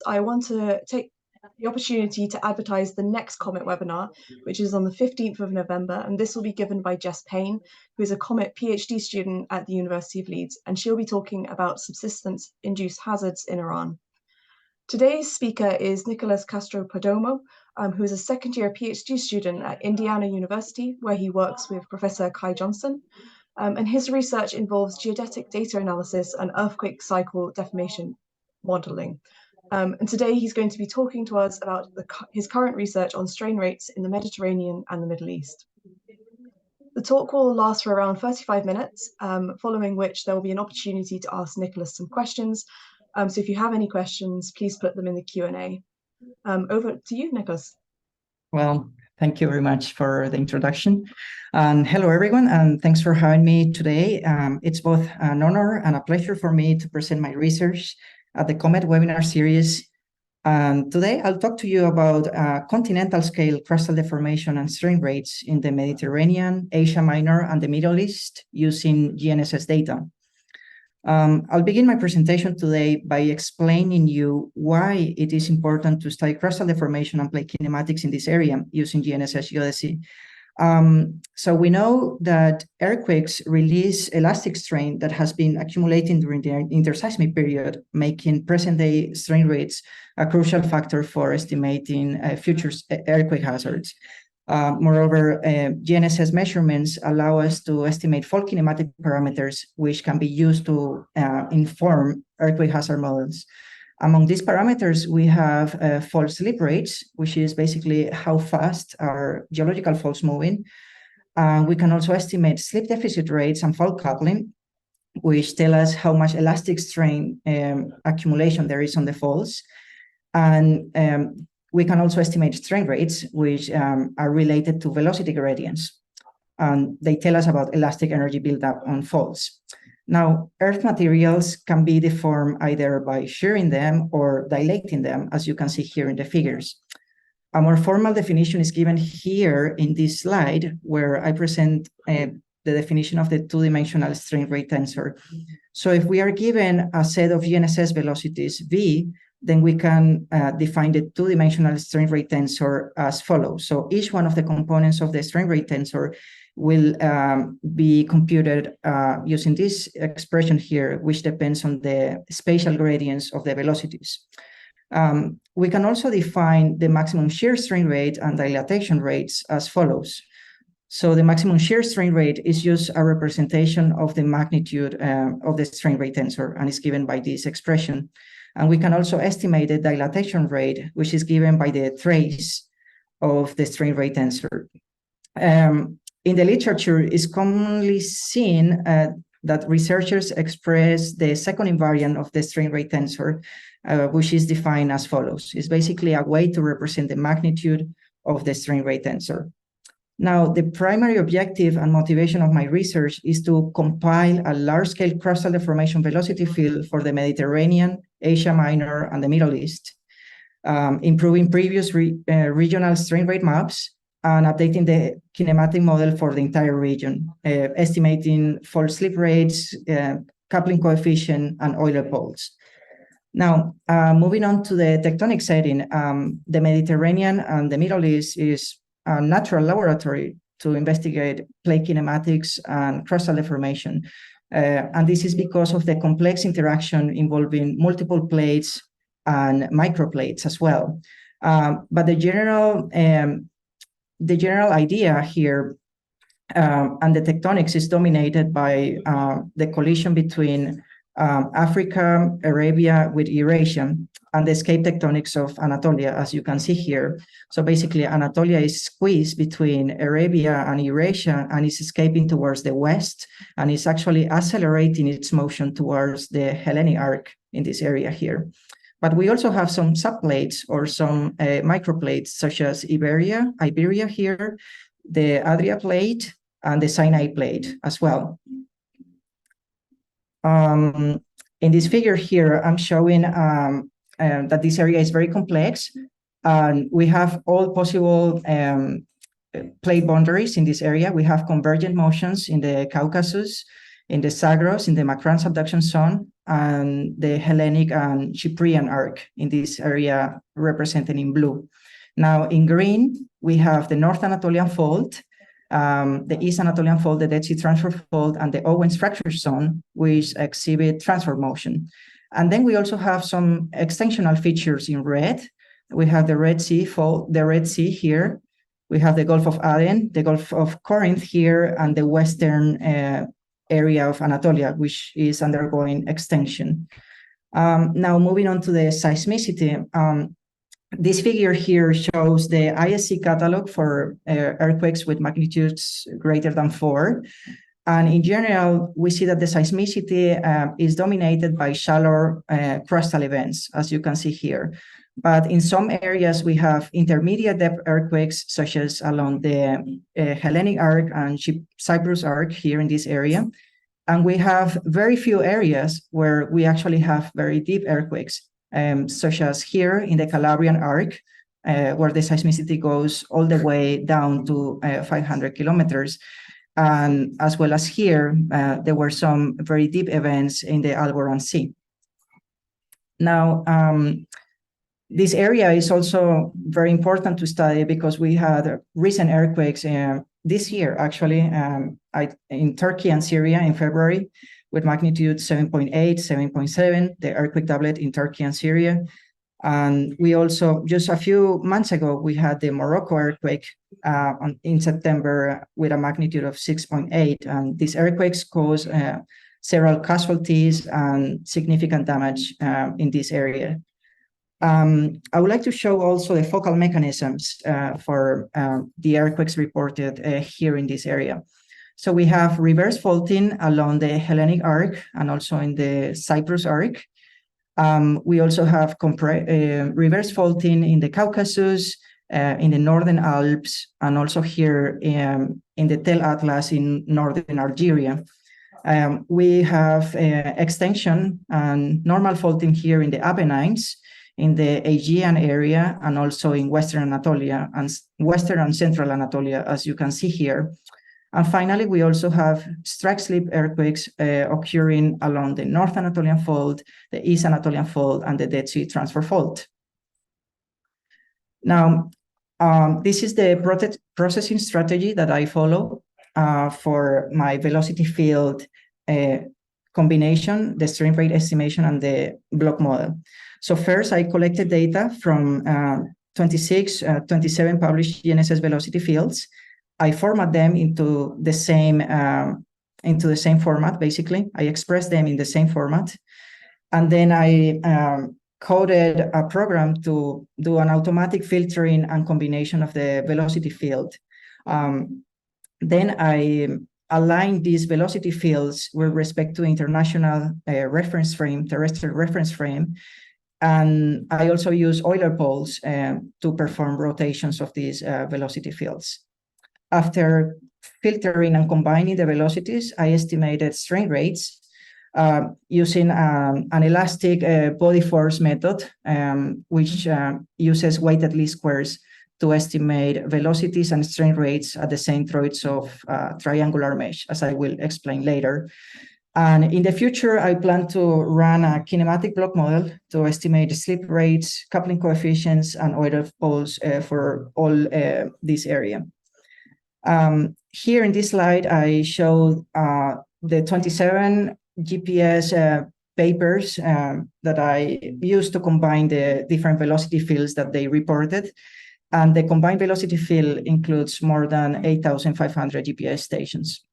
I want to take the opportunity to advertise the next COMET webinar, which is on the 15th of November, and this will be given by Jess Payne, who is a COMET PhD student at the University of Leeds, and she'll be talking about subsidence-induced hazards in Iran. Today's speaker is Nicholas Castro-Perdomo, who is a second-year PhD student at Indiana University, where he works with Professor Kai Johnson, and his research involves geodetic data analysis and earthquake cycle deformation modeling. And today he's going to be talking to us about his current research on strain rates in the Mediterranean and the Middle East. The talk will last for around 35 minutes, following which there will be an opportunity to ask Nicholas some questions. So if you have any questions, please put them in the Q&A. Over to you, Nicholas. Well, thank you very much for the introduction. And hello, everyone, and thanks for having me today. It's both an honor and a pleasure for me to present my research at the COMET webinar series. Today, I'll talk to you about continental scale crustal deformation and strain rates in the Mediterranean, Asia Minor, and the Middle East using GNSS data. I'll begin my presentation today by explaining you why it is important to study crustal deformation and plate kinematics in this area using GNSS geodesy. So we know that earthquakes release elastic strain that has been accumulating during the interseismic period, making present-day strain rates a crucial factor for estimating future earthquake hazards. Moreover, GNSS measurements allow us to estimate fault kinematic parameters, which can be used to inform earthquake hazard models. Among these parameters, we have fault slip rates, which is basically how fast are geological faults moving. We can also estimate slip deficit rates and fault coupling, which tell us how much elastic strain accumulation there is on the faults. And we can also estimate strain rates, which are related to velocity gradients. And they tell us about elastic energy buildup on faults. Now, earth materials can be deformed either by shearing them or dilating them, as you can see here in the figures. A more formal definition is given here in this slide, where I present the definition of the two-dimensional strain rate tensor. So if we are given a set of GNSS velocities V, then we can define the two-dimensional strain rate tensor as follows. So each one of the components of the strain rate tensor will be computed using this expression here, which depends on the spatial gradients of the velocities. We can also define the maximum shear strain rate and dilatation rates as follows. So the maximum shear strain rate is just a representation of the magnitude of the strain rate tensor and is given by this expression. And we can also estimate the dilatation rate, which is given by the trace of the strain rate tensor. In the literature, it's commonly seen that researchers express the second invariant of the strain rate tensor, which is defined as follows. It's basically a way to represent the magnitude of the strain rate tensor. Now, the primary objective and motivation of my research is to compile a large-scale crustal deformation velocity field for the Mediterranean, Asia Minor, and the Middle East, improving previous regional strain rate maps, and updating the kinematic model for the entire region, estimating fault slip rates, coupling coefficient, and Euler poles. Now, moving on to the tectonic setting, the Mediterranean and the Middle East is a natural laboratory to investigate plate kinematics and crustal deformation. And this is because of the complex interaction involving multiple plates and microplates as well. But the general idea here and the tectonics is dominated by the collision between Africa, Arabia with Eurasia, and the escape tectonics of Anatolia, as you can see here. So basically, Anatolia is squeezed between Arabia and Eurasia and is escaping towards the west, and is actually accelerating its motion towards the Hellenic arc in this area here. But we also have some subplates or some microplates, such as Iberia here, the Adria plate, and the Sinai plate as well. In this figure here, I'm showing that this area is very complex. We have all possible plate boundaries in this area. We have convergent motions in the Caucasus, in the Zagros, in the Macron subduction zone, and the Hellenic and Cyprian arc in this area represented in blue. Now in green, we have the North Anatolian fault, the East Anatolian fault, the Dead Sea Transfer fault, and the Owens fracture zone, which exhibit transfer motion. And then we also have some extensional features in red. We have the Red Sea fault, the Red Sea here. We have the Gulf of Aden, the Gulf of Corinth here, and the western area of Anatolia, which is undergoing extension. Now moving on to the seismicity. This figure here shows the ISC catalog for earthquakes with magnitudes greater than 4. And in general, we see that the seismicity is dominated by shallow crustal events, as you can see here. But in some areas, we have intermediate depth earthquakes, such as along the Hellenic arc and Cyprus arc here in this area. And we have very few areas where we actually have very deep earthquakes, such as here in the Calabrian arc, where the seismicity goes all the way down to 500 kilometers. And as well as here, there were some very deep events in the Alboran Sea. Now, this area is also very important to study because we had recent earthquakes this year, actually, in Turkey and Syria in February, with magnitude 7.8, 7.7, the earthquake doublet in Turkey and Syria. And we also, just a few months ago, we had the Morocco earthquake in September with a magnitude of 6.8. And these earthquakes caused several casualties and significant damage in this area. I would like to show also the focal mechanisms for the earthquakes reported here in this area. So we have reverse faulting along the Hellenic arc and also in the Cyprus arc. We also have reverse faulting in the Caucasus, in the Northern Alps, and also here in the Tel Atlas in northern Algeria. We have extension and normal faulting here in the Apennines, in the Aegean area, and also in Western Anatolia and Western and Central Anatolia, as you can see here. And finally, we also have strike-slip earthquakes occurring along the North Anatolian fault, the East Anatolian fault, and the Dead Sea Transfer fault. Now, this is the processing strategy that I follow for my velocity field combination, the strain rate estimation, and the block model. So first, I collected data from 27 published GNSS velocity fields. I format them into the same format, basically. I express them in the same format. And then I coded a program to do an automatic filtering and combination of the velocity field. Then I align these velocity fields with respect to international reference frame, terrestrial reference frame. And I also use Euler poles to perform rotations of these velocity fields. After filtering and combining the velocities, I estimated strain rates using an elastic body force method, which uses weighted least squares to estimate velocities and strain rates at the centroids of triangular mesh, as I will explain later. And in the future, I plan to run a kinematic block model to estimate the slip rates, coupling coefficients, and Euler poles for all this area. Here in this slide, I show the 27 GPS papers that I used to combine the different velocity fields that they reported. And the combined velocity field includes more than 8,500 GPS stations.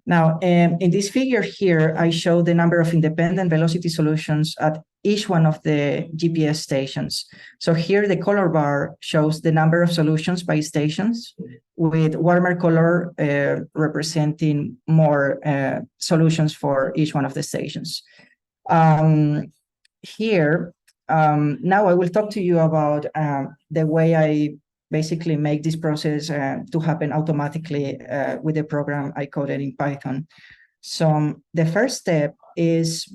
Now, in this figure here, I show the number of independent velocity solutions at each one of the GPS stations. So here, the color bar shows the number of solutions by stations, with warmer color representing more solutions for each one of the stations. Here, now I will talk to you about the way I basically make this process to happen automatically with the program I coded in Python. So the first step is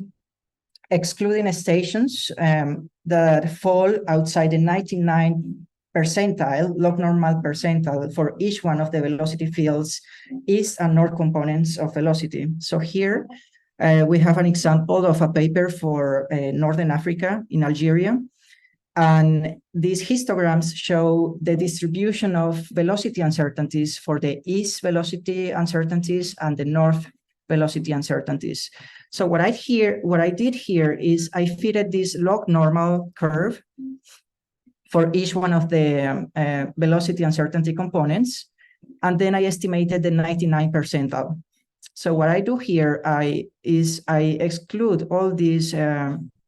excluding stations that fall outside the 99 percentile, log normal percentile for each one of the velocity fields east and north components of velocity. So here we have an example of a paper for Northern Africa in Algeria. And these histograms show the distribution of velocity uncertainties for the east velocity uncertainties and the north velocity uncertainties. So what I did here is I fitted this log normal curve for each one of the velocity uncertainty components, and then I estimated the 99 percentile. So what I do here is I exclude all these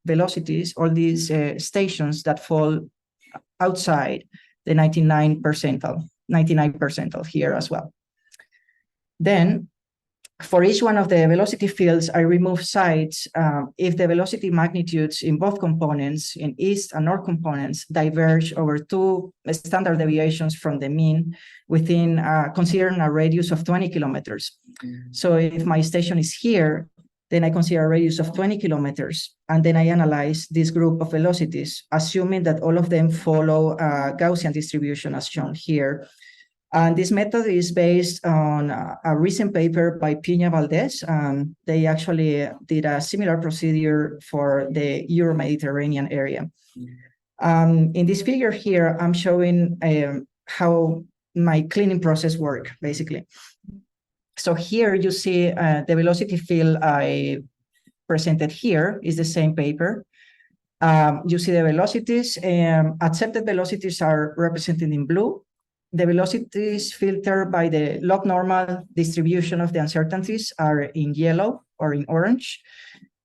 velocities, all these stations that fall outside the 99 percentile here as well. Then for each one of the velocity fields, I remove sites if the velocity magnitudes in both components, in east and north components, diverge over 2 standard deviations from the mean within considering a radius of 20 kilometers. So if my station is here, then I consider a radius of 20 kilometers, and then I analyze this group of velocities, assuming that all of them follow a Gaussian distribution as shown here. And this method is based on a recent paper by Piña Valdez. They actually did a similar procedure for the Euro-Mediterranean area. In this figure here, I'm showing how my cleaning process works, basically. So here you see the velocity field I presented here is the same paper. You see the velocities. Accepted velocities are represented in blue. The velocities filtered by the log normal distribution of the uncertainties are in yellow or in orange.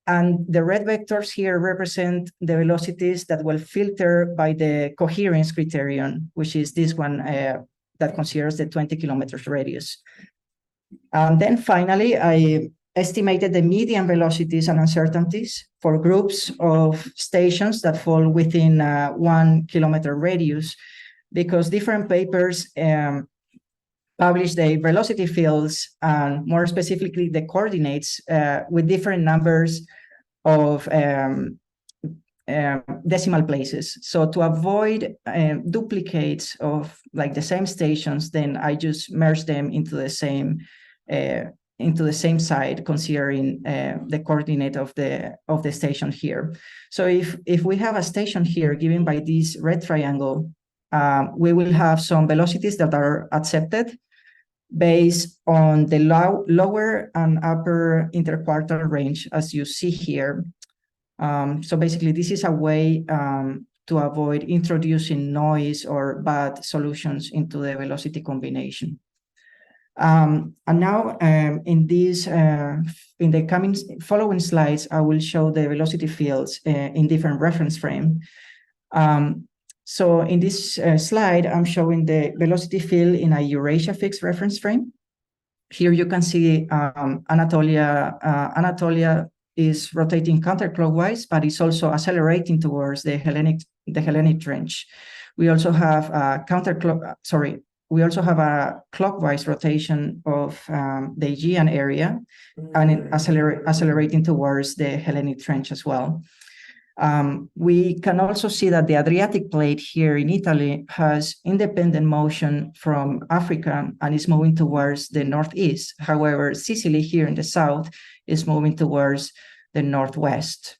And the red vectors here represent the velocities that will filter by the coherence criterion, which is this one that considers the 20 kilometers radius. And then finally, I estimated the median velocities and uncertainties for groups of stations that fall within 1 kilometer radius, because different papers publish the velocity fields and more specifically the coordinates with different numbers of decimal places. So to avoid duplicates of like the same stations, then I just merge them into the same site, considering the coordinate of the station here. So if we have a station here given by this red triangle, we will have some velocities that are accepted based on the lower and upper interquartile range, as you see here. So basically, this is a way to avoid introducing noise or bad solutions into the velocity combination. And now, in the following slides, I will show the velocity fields in different reference frame. So in this slide, I'm showing the velocity field in a Eurasia fixed reference frame. Here you can see Anatolia. Anatolia is rotating counterclockwise, but it's also accelerating towards the Hellenic Trench. We also have a clockwise rotation of the Aegean area, and it accelerating towards the Hellenic Trench as well. We can also see that the Adriatic plate here in Italy has independent motion from Africa and is moving towards the northeast. However, Sicily here in the south is moving towards the northwest.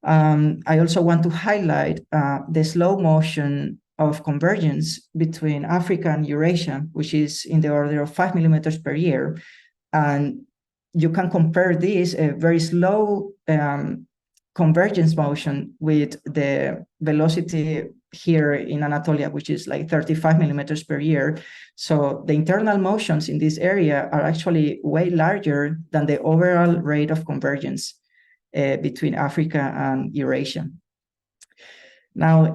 I also want to highlight the slow motion of convergence between Africa and Eurasia, which is in the order of 5 millimeters per year. And you can compare this, a very slow convergence motion, with the velocity here in Anatolia, which is like 35 millimeters per year. So the internal motions in this area are actually way larger than the overall rate of convergence between Africa and Eurasia. Now,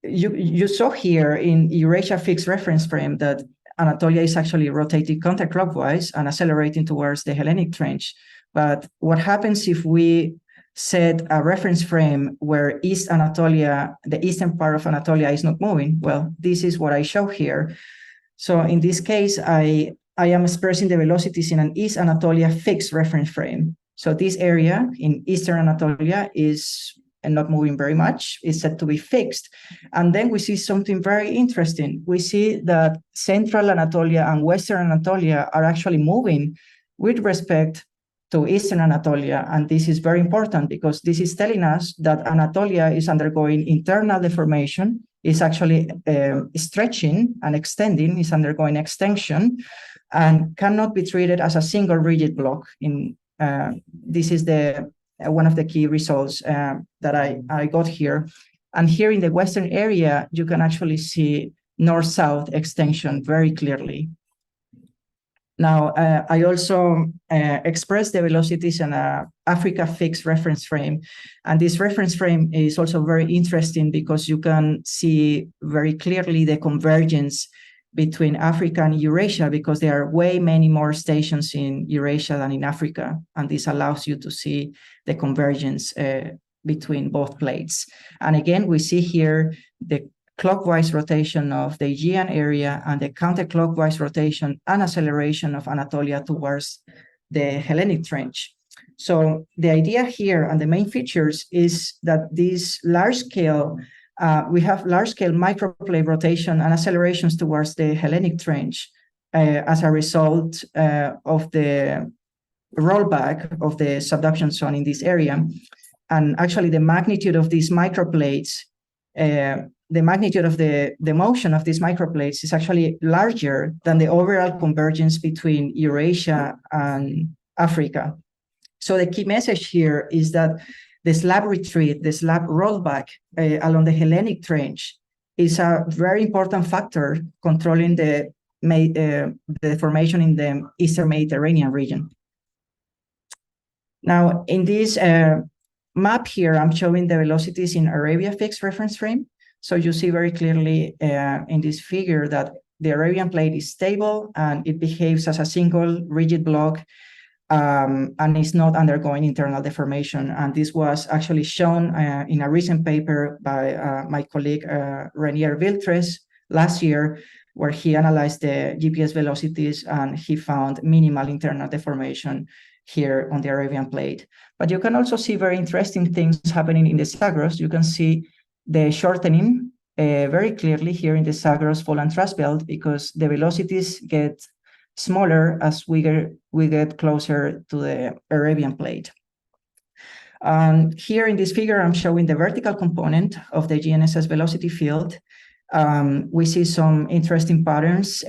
you saw here in Eurasia fixed reference frame that Anatolia is actually rotating counterclockwise and accelerating towards the Hellenic Trench. But what happens if we set a reference frame where East Anatolia, the eastern part of Anatolia, is not moving? Well, this is what I show here. So in this case, I am expressing the velocities in an East Anatolia fixed reference frame. So this area in Eastern Anatolia is and not moving very much. It's said to be fixed. And then we see something very interesting. We see that central Anatolia and western Anatolia are actually moving with respect to eastern Anatolia. And this is very important because this is telling us that Anatolia is undergoing internal deformation, is actually stretching and extending, is undergoing extension, and cannot be treated as a single rigid block. This is one of the key results that I got here. And here in the western area, you can actually see north-south extension very clearly. Now, I also expressed the velocities in an Africa fixed reference frame. And this reference frame is also very interesting because you can see very clearly the convergence between Africa and Eurasia, because there are way many more stations in Eurasia than in Africa. And this allows you to see the convergence between both plates. And again, we see here the clockwise rotation of the Aegean area and the counterclockwise rotation and acceleration of Anatolia towards the Hellenic Trench. So the idea here and the main features is that this large scale, we have large-scale microplate rotation and accelerations towards the Hellenic Trench as a result of the rollback of the subduction zone in this area. And actually, the magnitude of these microplates, the magnitude of the motion of these microplates is actually larger than the overall convergence between Eurasia and Africa. So the key message here is that the slab retreat, the slab rollback along the Hellenic Trench is a very important factor controlling the deformation in the Eastern Mediterranean region. Now, in this map here, I'm showing the velocities in Arabia fixed reference frame. So you see very clearly in this figure that the Arabian plate is stable and it behaves as a single rigid block, and is not undergoing internal deformation. And this was actually shown in a recent paper by my colleague Renier Viltres last year, where he analyzed the GPS velocities and he found minimal internal deformation here on the Arabian plate. But you can also see very interesting things happening in the Zagros. You can see the shortening very clearly here in the Zagros fall and thrust belt, because the velocities get smaller as we get closer to the Arabian plate. Here in this figure, I'm showing the vertical component of the GNSS velocity field. We see some interesting patterns.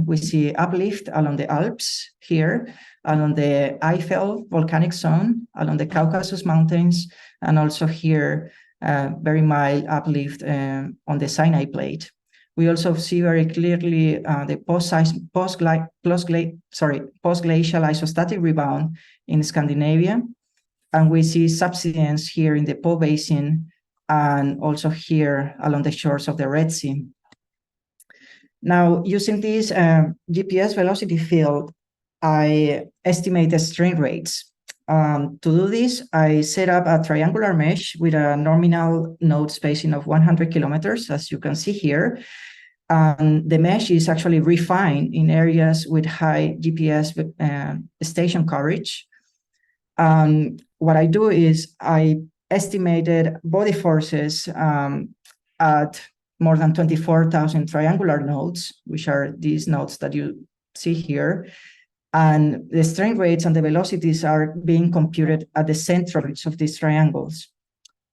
We see uplift along the Alps here, along the Eifel volcanic zone, along the Caucasus Mountains, and also here, very mild uplift on the Sinai plate. We also see very clearly the post-glacial isostatic rebound in Scandinavia. And we see subsidence here in the Po Basin and also here along the shores of the Red Sea. Now, using this GPS velocity field, I estimate the strain rates. To do this, I set up a triangular mesh with a nominal node spacing of 100 kilometers, as you can see here. The mesh is actually refined in areas with high GPS station coverage. What I do is I estimated body forces at more than 24,000 triangular nodes, which are these nodes that you see here. And the strain rates and the velocities are being computed at the centroids of these triangles.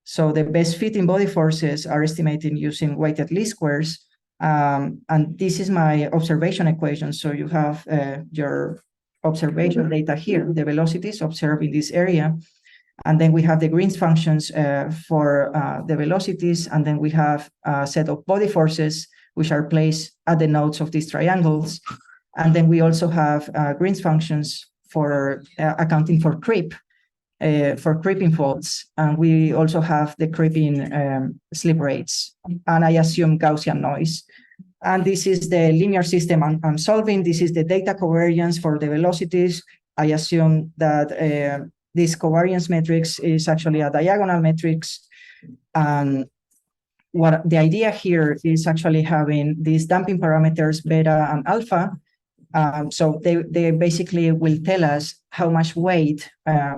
So the best fitting body forces are estimated using weighted least squares. And this is my observation equation. So you have your observation data here, the velocities observed in this area. And then we have the Green's functions for the velocities. And then we have a set of body forces, which are placed at the nodes of these triangles. And then we also have Green's functions for accounting for creep, for creeping faults. And we also have the creeping slip rates. And I assume Gaussian noise. And this is the linear system I'm solving. This is the data covariance for the velocities. I assume that this covariance matrix is actually a diagonal matrix. And what the idea here is actually having these damping parameters, beta and alpha. So they basically will tell us how much weight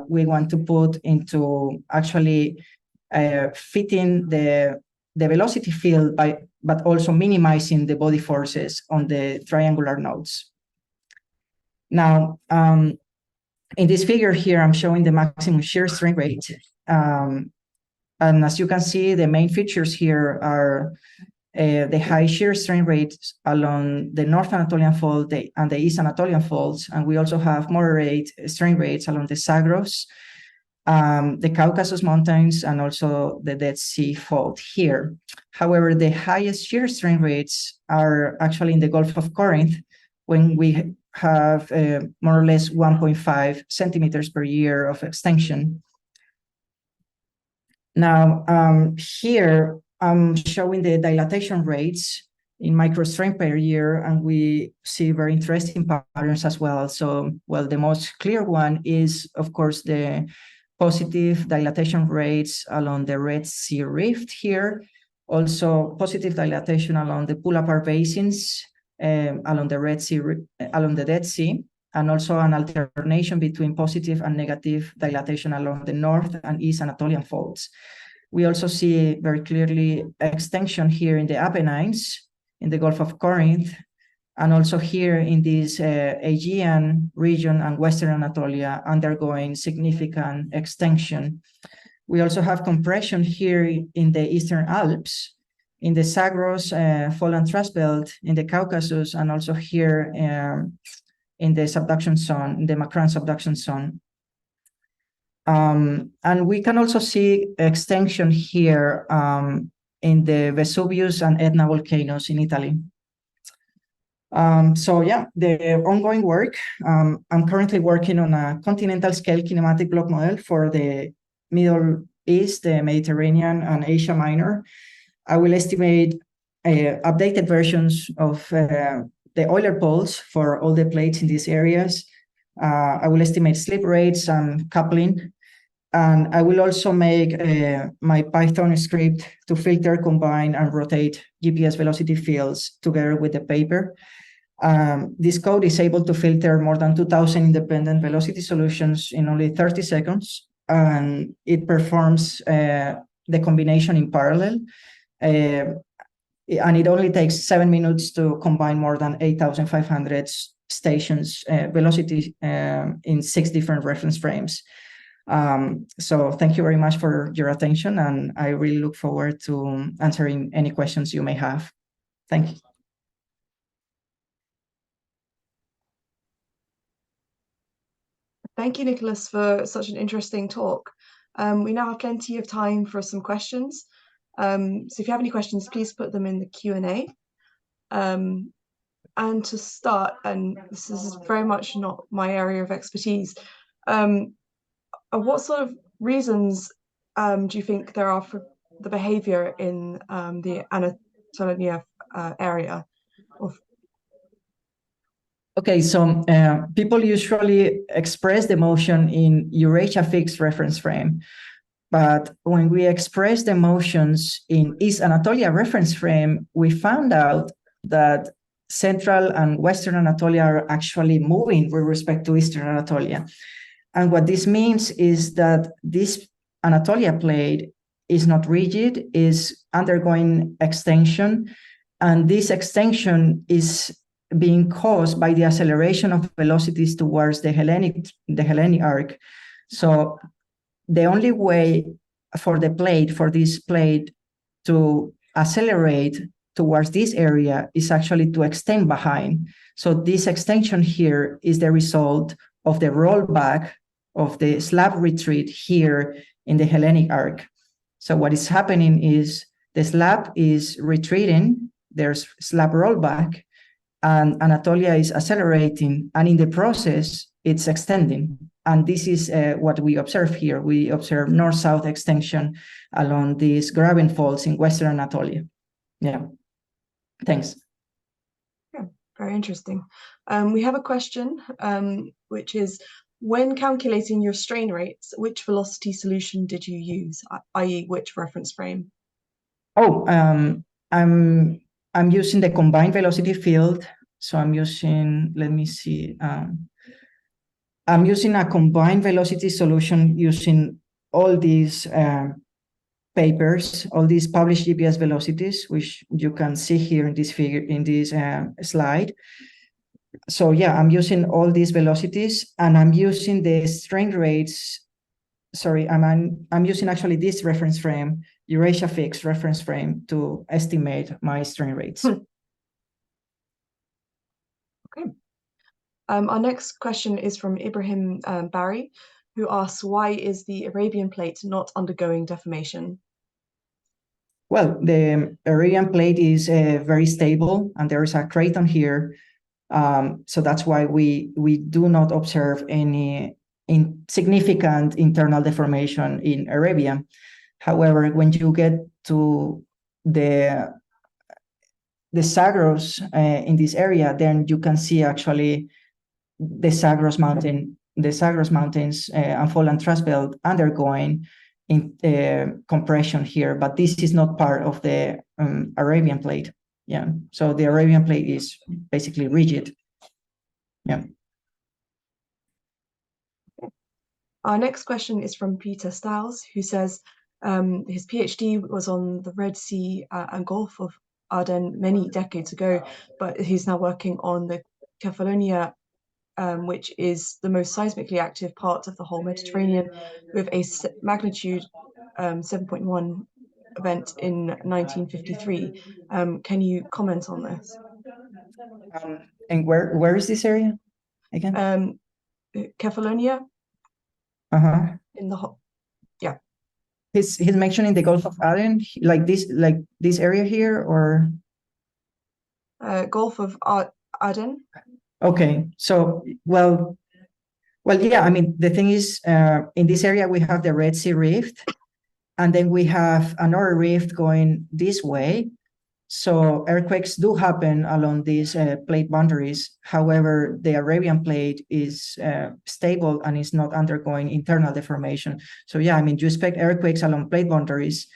we want to put into actually fitting the velocity field but also minimizing the body forces on the triangular nodes. Now, in this figure here, I'm showing the maximum shear strain rate. And as you can see, the main features here are the high shear strain rates along the North Anatolian Fault and the East Anatolian Faults. And we also have moderate strain rates along the Zagros, the Caucasus Mountains, and also the Dead Sea Fault here. However, the highest shear strain rates are actually in the Gulf of Corinth, when we have more or less 1.5 centimeters per year of extension. Now, here I'm showing the dilatation rates in microstrain per year, and we see very interesting patterns as well. So, well, the most clear one is, of course, the positive dilatation rates along the Red Sea Rift here, also positive dilatation along the pull-apart basins, along the Red Sea, along the Dead Sea, and also an alternation between positive and negative dilatation along the North and East Anatolian faults. We also see very clearly extension here in the Apennines, in the Gulf of Corinth, and also here in this Aegean region and Western Anatolia undergoing significant extension. We also have compression here in the Eastern Alps, in the Zagros Fault and Thrust Belt, in the Caucasus, and also here in the subduction zone, in the Macran subduction zone. And we can also see extension here in the Vesuvius and Etna volcanoes in Italy. So yeah, the ongoing work, I'm currently working on a continental scale kinematic block model for the Middle East, the Mediterranean, and Asia Minor. I will estimate updated versions of the Euler poles for all the plates in these areas. I will estimate slip rates and coupling. And I will also make my Python script to filter, combine, and rotate GPS velocity fields together with the paper. This code is able to filter more than 2,000 independent velocity solutions in only 30 seconds, and it performs the combination in parallel. And it only takes 7 minutes to combine more than 8,500 stations velocity in 6 different reference frames. So thank you very much for your attention, and I really look forward to answering any questions you may have. Thank you. Thank you, Nicholas, for such an interesting talk. We now have plenty of time for some questions. So if you have any questions, please put them in the Q&A. And to start, and this is very much not my area of expertise, what sort of reasons do you think there are for the behavior in the Anatolia area? Okay, so people usually express the motion in Eurasia fixed reference frame. But when we express the motions in East Anatolia reference frame, we found out that Central and Western Anatolia are actually moving with respect to Eastern Anatolia. And what this means is that this Anatolia plate is not rigid, is undergoing extension, and this extension is being caused by the acceleration of velocities towards the Hellenic arc. So the only way for this plate to accelerate towards this area is actually to extend behind. So this extension here is the result of the rollback of the slab retreat here in the Hellenic arc. So what is happening is the slab is retreating, there's slab rollback, and Anatolia is accelerating, and in the process, it's extending. And this is what we observe here. We observe north-south extension along these graben faults in Western Anatolia. Yeah, thanks. Yeah, very interesting. We have a question, which is, when calculating your strain rates, which velocity solution did you use, i.e. which reference frame? Oh, I'm using the combined velocity field. So I'm using, let me see. I'm using a combined velocity solution using all these papers, all these published GPS velocities, which you can see here in this figure, in this slide. So yeah, I'm using all these velocities, and I'm using the strain rates. Sorry, I'm using actually this reference frame, Eurasia fixed reference frame, to estimate my strain rates. Okay. Our next question is from Ibrahim Barry, who asks, why is the Arabian plate not undergoing deformation? Well, the Arabian plate is very stable, and there is a craton here. So that's why we do not observe any significant internal deformation in Arabia. However, when you get to the Zagros in this area, then you can see actually the Zagros Mountains and Fallen Thrust Belt undergoing compression here, but this is not part of the Arabian plate. Yeah, so the Arabian plate is basically rigid. Yeah. Our next question is from Peter Stiles, who says his PhD was on the Red Sea and Gulf of Aden many decades ago, but he's now working on the Kefalonia, which is the most seismically active part of the whole Mediterranean, with a magnitude 7.1 event in 1953. Can you comment on this? And where is this area again? Kefalonia. In the yeah. He's mentioning the Gulf of Aden, like this area here, or Gulf of Aden. Okay, so well, yeah. I mean, the thing is, in this area we have the Red Sea Rift, and then we have another rift going this way. So earthquakes do happen along these plate boundaries. However, the Arabian plate is stable and is not undergoing internal deformation. So yeah, I mean, you expect earthquakes along plate boundaries,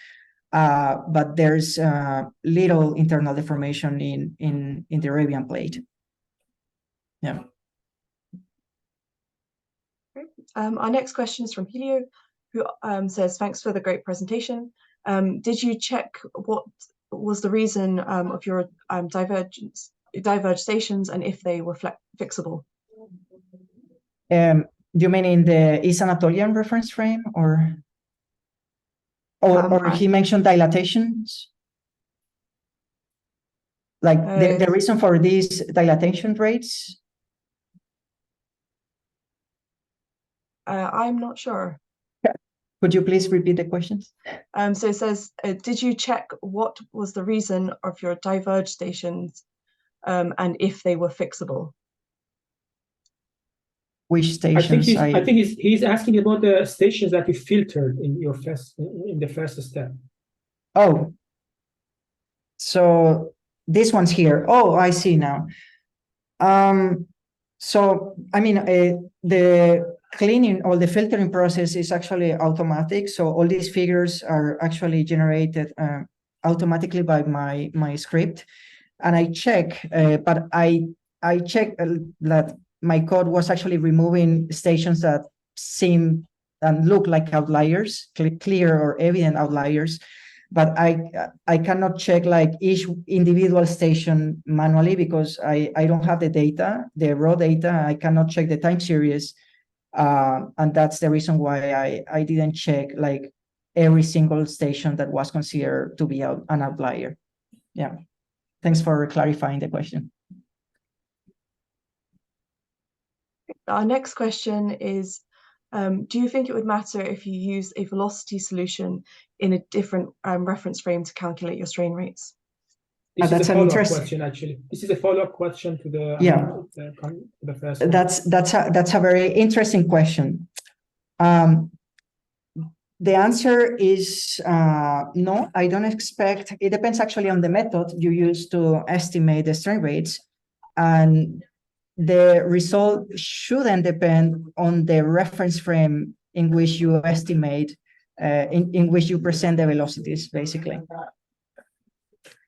but there's little internal deformation in the Arabian plate. Yeah. Our next question is from Helio, who says, thanks for the great presentation. Did you check what was the reason of your diverged stations, and if they were fixable? You mean in the East Anatolian reference frame, or he mentioned dilatations? Like the reason for these dilatation rates? I'm not sure. Could you please repeat the questions? So it says, did you check what was the reason of your diverged stations, and if they were fixable? Which stations? I think he's asking about the stations that you filtered in your the first step. Oh, so this one's here. Oh, I see now. So I mean, the cleaning or the filtering process is actually automatic. So all these figures are actually generated automatically by my script, and I check. But I check that my code was actually removing stations that seem and look like outliers, clear or evident outliers. But I cannot check like each individual station manually because I don't have the data, the raw data. I cannot check the time series, and that's the reason why I didn't check like every single station that was considered to be an outlier. Yeah, thanks for clarifying the question. Our next question is, do you think it would matter if you use a velocity solution in a different reference frame to calculate your strain rates? This is a follow-up question, actually. This is a follow-up question to the the first one. That's a very interesting question. The answer is no. I don't expect. It depends actually on the method you use to estimate the strain rates, and the result shouldn't depend on the reference frame in which you estimate, in which you present the velocities, basically.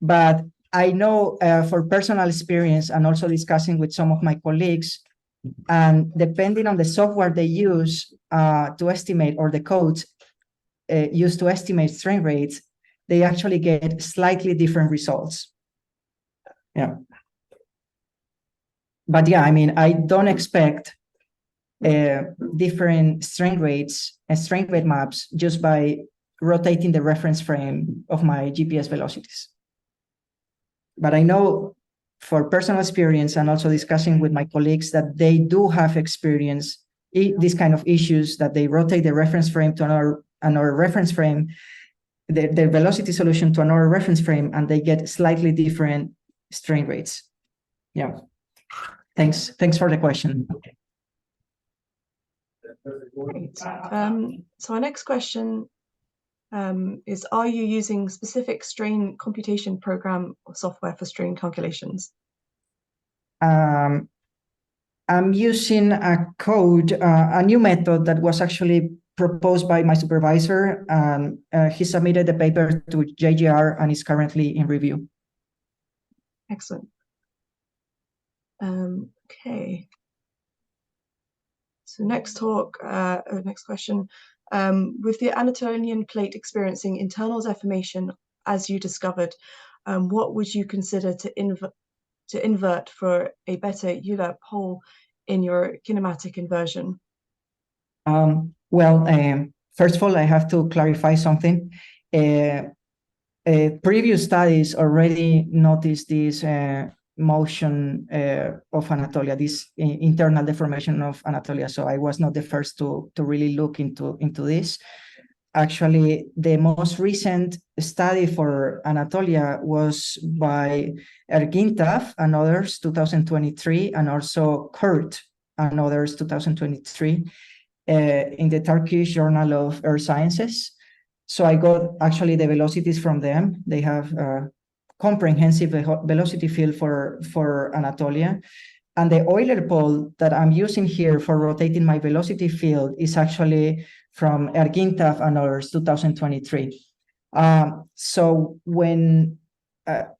But I know for personal experience and also discussing with some of my colleagues, and depending on the software they use to estimate or the codes, used to estimate strain rates, they actually get slightly different results. Yeah. But yeah, I mean, I don't expect different strain rates and strain rate maps just by rotating the reference frame of my GPS velocities. But I know for personal experience and also discussing with my colleagues that they do have experience these kind of issues, that they rotate the reference frame to another reference frame, the velocity solution to another reference frame, and they get slightly different strain rates. Yeah. Thanks for the question. Great. So our next question is, are you using specific strain computation program or software for strain calculations? I'm using a code, a new method that was actually proposed by my supervisor, and he submitted the paper to JGR and is currently in review. Excellent. Okay. So next question. With the Anatolian plate experiencing internal deformation, as you discovered, what would you consider to invert for a better Euler pole in your kinematic inversion? First of all, I have to clarify something. Previous studies already noticed this motion of Anatolia, this internal deformation of Anatolia. So I was not the first to really look into this. Actually, the most recent study for Anatolia was by Ergintav and others, 2023, and also Kurt and others, 2023, in the Turkish Journal of Earth Sciences. So I got actually the velocities from them. They have comprehensive velocity field for Anatolia. And the Euler pole that I'm using here for rotating my velocity field is actually from Ergintav and others, 2023. So when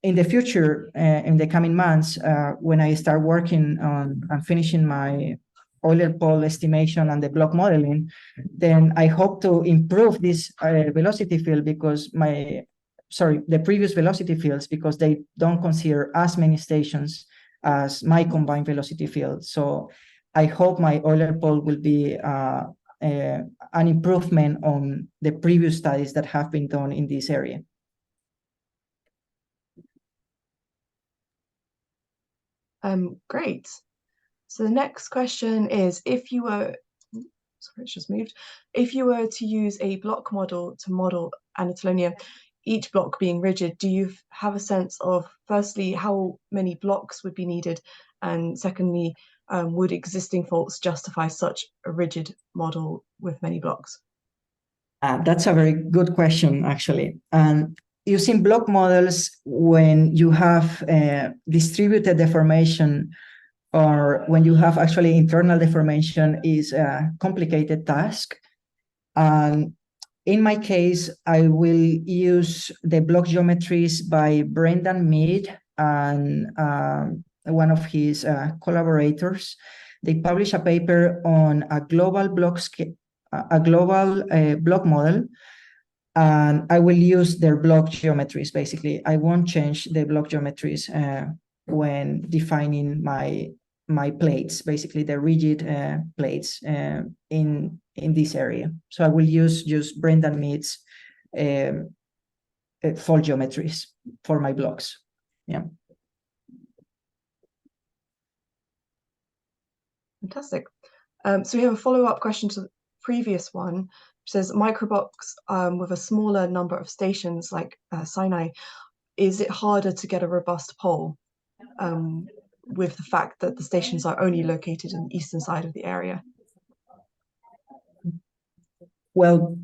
in the future, in the coming months, when I start working on and finishing my Euler pole estimation and the block modeling, then I hope to improve this velocity field because the previous velocity fields, because they don't consider as many stations as my combined velocity field. So I hope my Euler pole will be an improvement on the previous studies that have been done in this area. Great. So the next question is, if you were to use a block model to model Anatolia, each block being rigid, do you have a sense of, firstly, how many blocks would be needed, and secondly, would existing faults justify such a rigid model with many blocks? That's a very good question, actually. Using block models when you have distributed deformation or when you have actually internal deformation is a complicated task. In my case, I will use the block geometries by Brendan Mead and one of his collaborators. They published a paper on a global block model, and I will use their block geometries. Basically, I won't change the block geometries when defining my plates, basically the rigid plates in this area. So I will use Brendan Mead's fault geometries for my blocks. Yeah. Fantastic. So we have a follow-up question to the previous one, which says, microblocks with a smaller number of stations like Sinai, is it harder to get a robust pole with the fact that the stations are only located in the eastern side of the area? Well,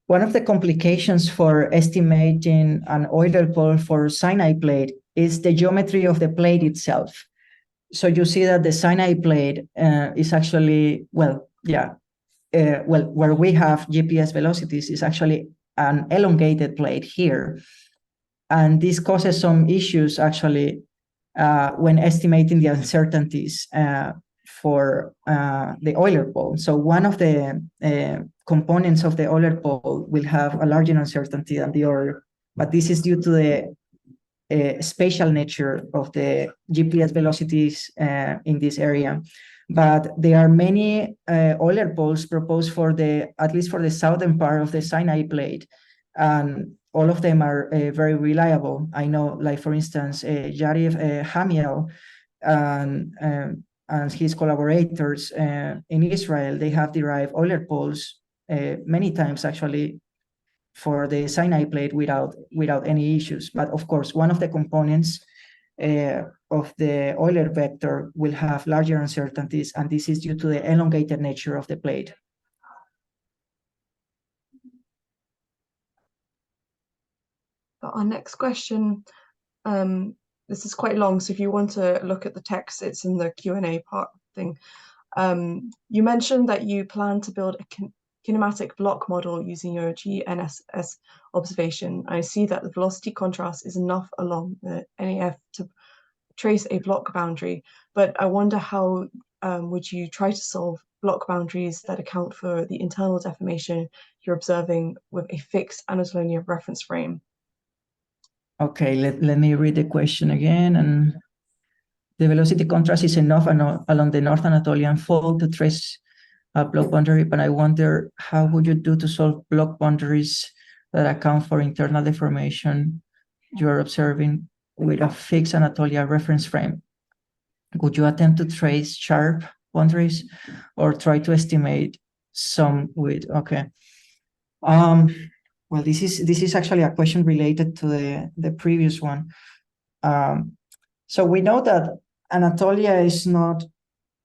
one of the complications for estimating an Euler pole for Sinai plate is the geometry of the plate itself. So you see that the Sinai plate is actually, where we have GPS velocities is actually an elongated plate here. And this causes some issues actually when estimating the uncertainties for the Euler pole. So one of the components of the Euler pole will have a larger uncertainty than the other, but this is due to the spatial nature of the GPS velocities in this area. But there are many Euler poles proposed for at least for the southern part of the Sinai plate, and all of them are very reliable. I know, like for instance, Yariv Hamiel and his collaborators in Israel, they have derived Euler poles many times actually for the Sinai plate without any issues. But of course, one of the components of the Euler vector will have larger uncertainties, and this is due to the elongated nature of the plate. Our next question, this is quite long, so if you want to look at the text, it's in the Q&A part thing. You mentioned that you plan to build a kinematic block model using your GNSS observation. I see that the velocity contrast is enough along the NAF to trace a block boundary, but I wonder how would you try to solve block boundaries that account for the internal deformation you're observing with a fixed Anatolian reference frame? Okay, let me read the question again. And the velocity contrast is enough along the North Anatolian fault to trace a block boundary, but I wonder how would you do to solve block boundaries that account for internal deformation you are observing with a fixed Anatolia reference frame? Would you attempt to trace sharp boundaries or try to estimate some with, okay. Well, this is actually a question related to the previous one. So we know that Anatolia is not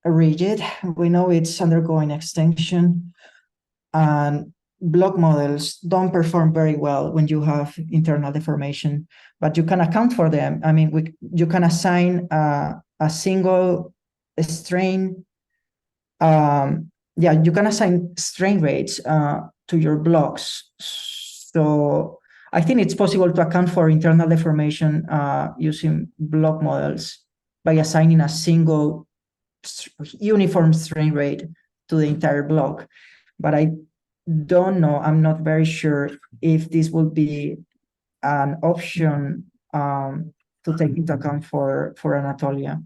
rigid. We know it's undergoing extinction, and block models don't perform very well when you have internal deformation, but you can account for them. I mean, you can assign a single strain. Yeah, you can assign strain rates to your blocks. So I think it's possible to account for internal deformation using block models by assigning a single uniform strain rate to the entire block. But I don't know, I'm not very sure if this will be an option to take into account for Anatolia.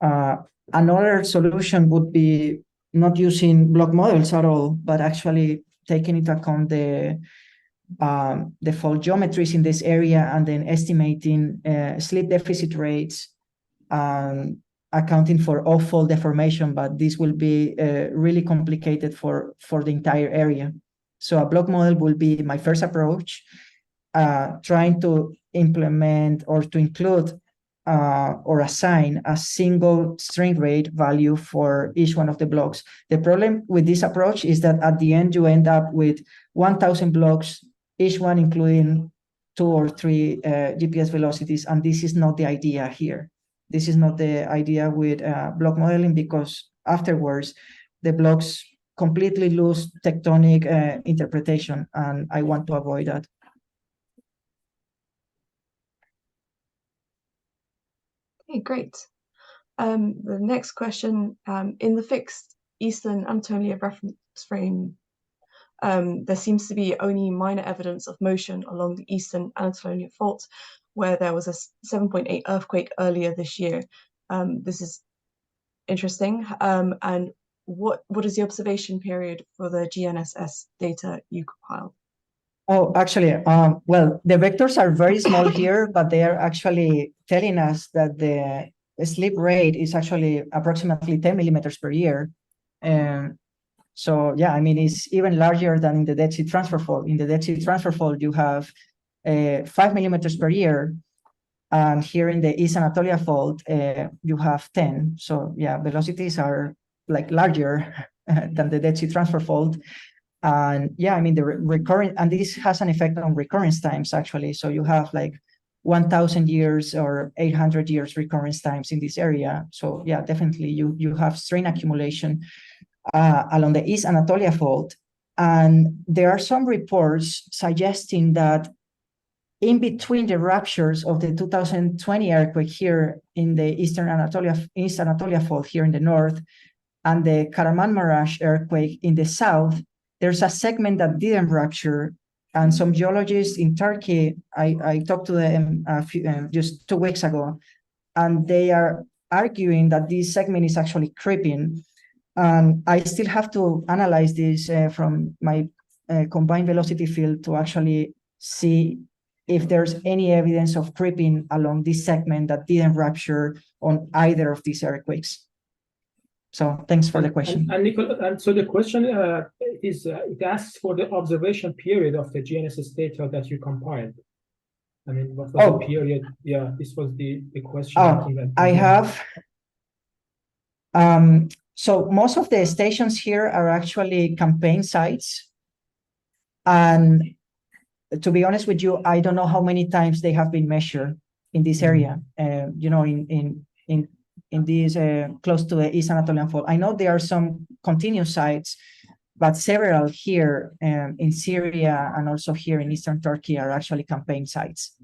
Another solution would be not using block models at all, but actually taking into account the fault geometries in this area and then estimating slip deficit rates, accounting for off-fault deformation, but this will be really complicated for the entire area. So a block model will be my first approach, trying to implement or to include or assign a single strain rate value for each one of the blocks. The problem with this approach is that at the end, you end up with 1,000 blocks, each one including 2 or 3 GPS velocities, and this is not the idea here. This is not the idea with block modeling, because afterwards, the blocks completely lose tectonic interpretation, and I want to avoid that. Okay, great. The next question, in the fixed Eastern Anatolian reference frame, there seems to be only minor evidence of motion along the Eastern Anatolian fault, where there was a 7.8 earthquake earlier this year. This is interesting. And what is the observation period for the GNSS data you compiled? Oh, actually, well, the vectors are very small here, but they are actually telling us that the slip rate is actually approximately 10 millimeters per year. So, yeah, I mean, it's even larger than in the Dead Sea Transfer Fault. In the Dead Sea Transfer Fault, you have 5 millimeters per year. And here in the East Anatolia Fault, you have 10. So, yeah, velocities are like larger than the Dead Sea Transfer Fault. And yeah, I mean, the recurrent, and this has an effect on recurrence times, actually. So you have like 1,000 years or 800 years recurrence times in this area. So yeah, definitely you have strain accumulation along the East Anatolia Fault. And there are some reports suggesting that in between the ruptures of the 2020 earthquake here in the East Anatolia Fault here in the north, and the Karaman Marash earthquake in the south, there's a segment that didn't rupture, and some geologists in Turkey, I talked to them just 2 weeks ago, and they are arguing that this segment is actually creeping. And I still have to analyze this from my combined velocity field to actually see if there's any evidence of creeping along this segment that didn't rupture on either of these earthquakes. So thanks for the question. And Nicola, and so the question is, it asks for the observation period of the GNSS data that you compiled. I mean, what was the period? Yeah, this was the question. I have. So most of the stations here are actually campaign sites. And to be honest with you, I don't know how many times they have been measured in this area, you know, in this close to the East Anatolian Fault. I know there are some continuous sites, but several here in Syria and also here in Eastern Turkey are actually campaign sites.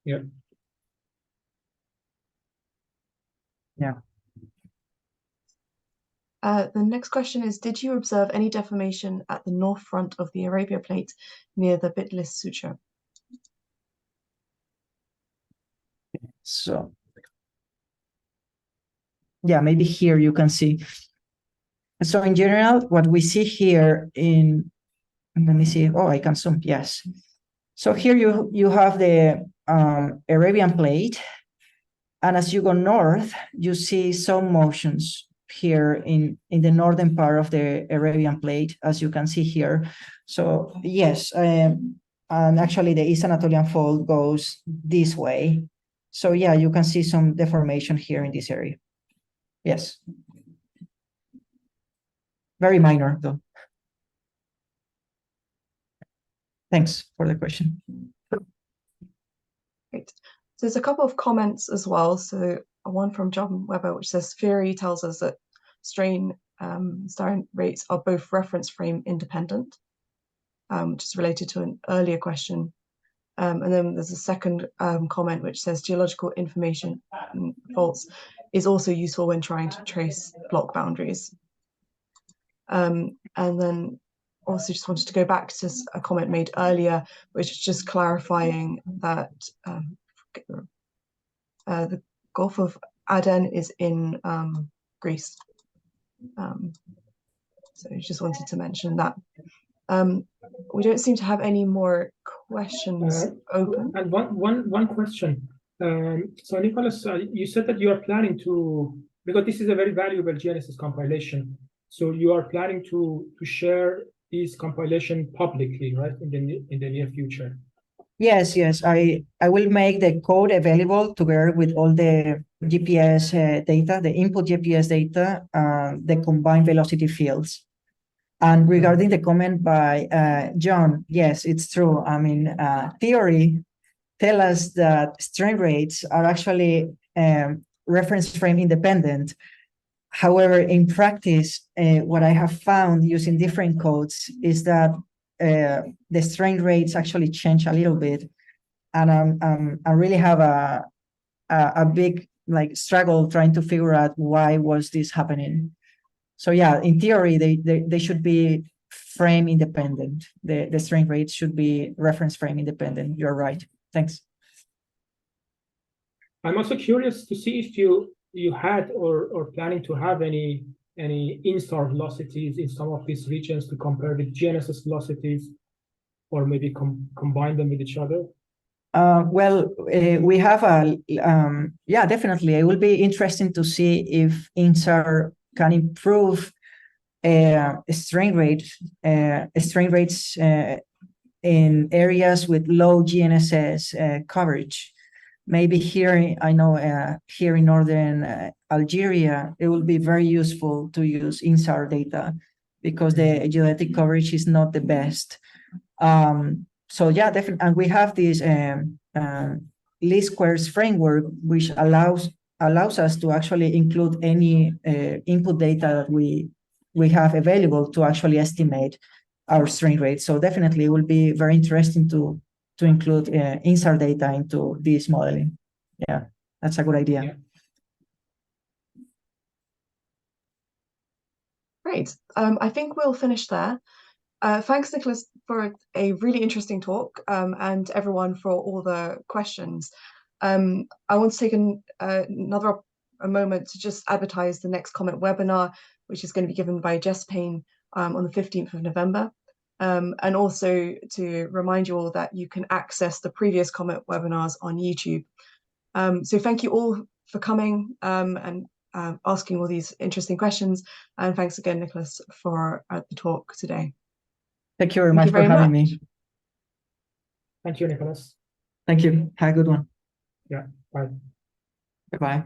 Yeah. Yeah. The next question is, did you observe any deformation at the north front of the Arabia Plate near the Bitlis Suture? So, yeah, maybe here you can see. So in general, what we see here in, let me see, oh, I can zoom, yes. So here you have the Arabian Plate, and as you go north, you see some motions here in the northern part of the Arabian Plate, as you can see here. So yes, and actually the East Anatolian Fault goes this way. So yeah, you can see some deformation here in this area. Yes. Very minor though. Thanks for the question. Great. So there's a couple of comments as well. So one from John Webber, which says theory tells us that strain rates are both reference frame independent, which is related to an earlier question. And then there's a second comment which says geological information faults is also useful when trying to trace block boundaries. And then also just wanted to go back to a comment made earlier, which is just clarifying that the Gulf of Aden is in Greece. So I just wanted to mention that. We don't seem to have any more questions open. And one question. So Nicholas, you said that you are planning to, because this is a very valuable GNSS compilation, so you are planning to share this compilation publicly, right, in the near future? Yes, I will make the code available together with all the GPS data, the input GPS data, the combined velocity fields. And regarding the comment by John, yes, it's true. I mean, theory tell us that strain rates are actually reference frame independent. However, in practice, what I have found using different codes is that the strain rates actually change a little bit, and I really have a big struggle trying to figure out why was this happening. So yeah, in theory, they should be frame independent. The strain rates should be reference frame independent. You're right. Thanks. I'm also curious to see if you had or planning to have any INSAR velocities in some of these regions to compare with GNSS velocities, or maybe combine them with each other. We have yeah, definitely. It will be interesting to see if INSAR can improve strain rates in areas with low GNSS coverage. Maybe here, I know here in northern Algeria, it will be very useful to use INSAR data because the geodetic coverage is not the best. So yeah, definitely, and we have this least squares framework, which allows us to actually include any input data that we have available to actually estimate our strain rate. So definitely, it will be very interesting to include INSAR data into this modeling. Yeah, that's a good idea. Yeah. Great. I think we'll finish there. Thanks, Nicholas, for a really interesting talk, and everyone for all the questions. I want to take a moment to just advertise the next COMET webinar, which is going to be given by Jess Payne on the 15th of November. And also to remind you all that you can access the previous COMET webinars on YouTube. So thank you all for coming and asking all these interesting questions. And thanks again, Nicholas, for the talk today. Thank you very much for having me. Thank you, Nicholas. Thank you. Have a good one. Yeah, bye. Bye-bye.